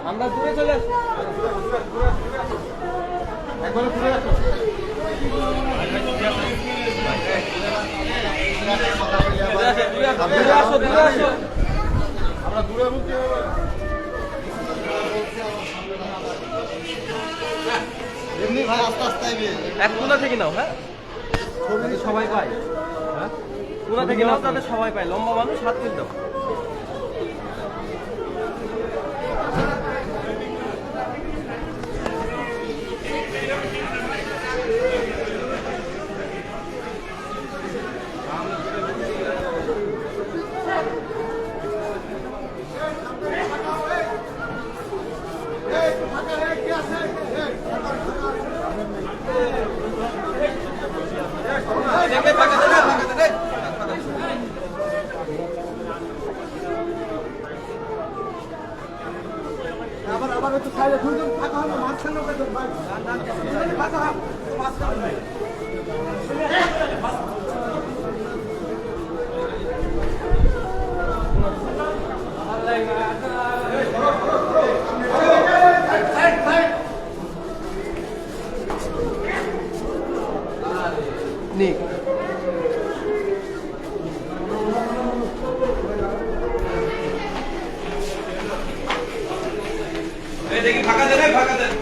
আমরা দূরে চলে আসি, একবারে দূরে আসো। আমরা দূরে বলতে এমনি ভাই আস্তে আস্তে আইবে। এক কোণা থেকে নাও, হ্যাঁ সবাই পায়, হ্যাঁ কোণা থেকে নাও, তাহলে সবাই পায়। লম্বা মানুষ হাত তুলে দাও। আবার একটু সাইডে দুইজন ফাঁকা হলো, মাঝখানে ফাঁকা মাঝখানে Nick. দেখি ফাঁকা দেন, ফাঁকা দেন।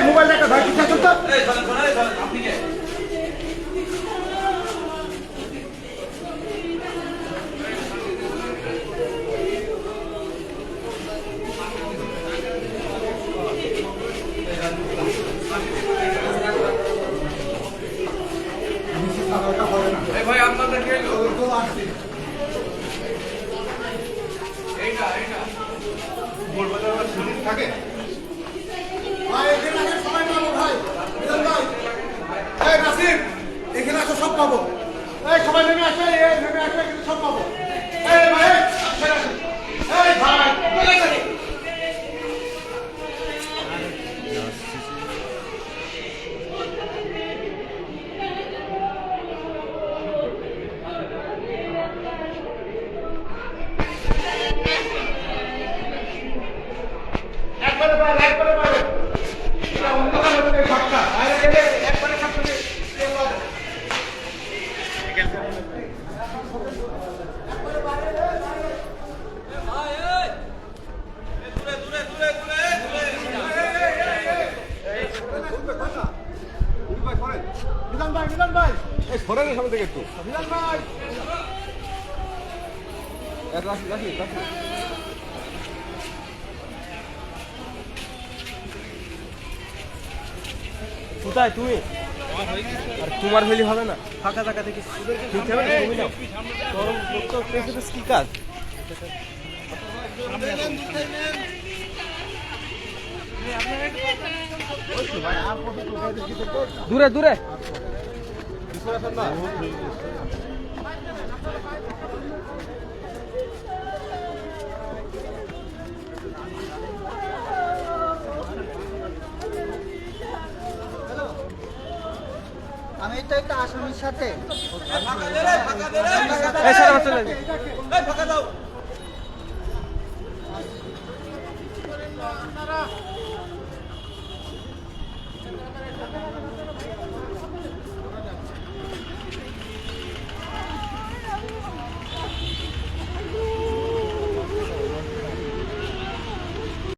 মোবাইল একটা ভাই পিছা চলতো। আপনি কে? ভাই আপনাদের কে আসছে? এইটা এইটা গোলবাজার সুযোগ থাকে ভাই, এখানে আগে সবাই পাবো ভাই। মিজান ভাই, এই নাসির, এখানে আসো সব পাবো। এই সবাই নেমে আসে, এই নেমে আসে, এখানে সব পাবো। এই ভাই আসেন, আসেন। এই ভাই একবারে বাইরে, একবারে বাইরে। এটা অন্ধকার হবে এই ঘরটা। বাইরে গেলে একবারে থাকতে হবে। একবারে বাইরে, ভাই এই দূরে দূরে দূরে দূরে মিজান ভাই, মিজান ভাই এই সরের সামনে থেকে একটু। মিজান ভাই রাখি রাখি রাখি। কোথায় তুমি? আর তোমার হইলে হবে না, ফাঁকা টাকা থেকে কি কাজ? দূরে দূরে আমি তো একটা আসামির সাথে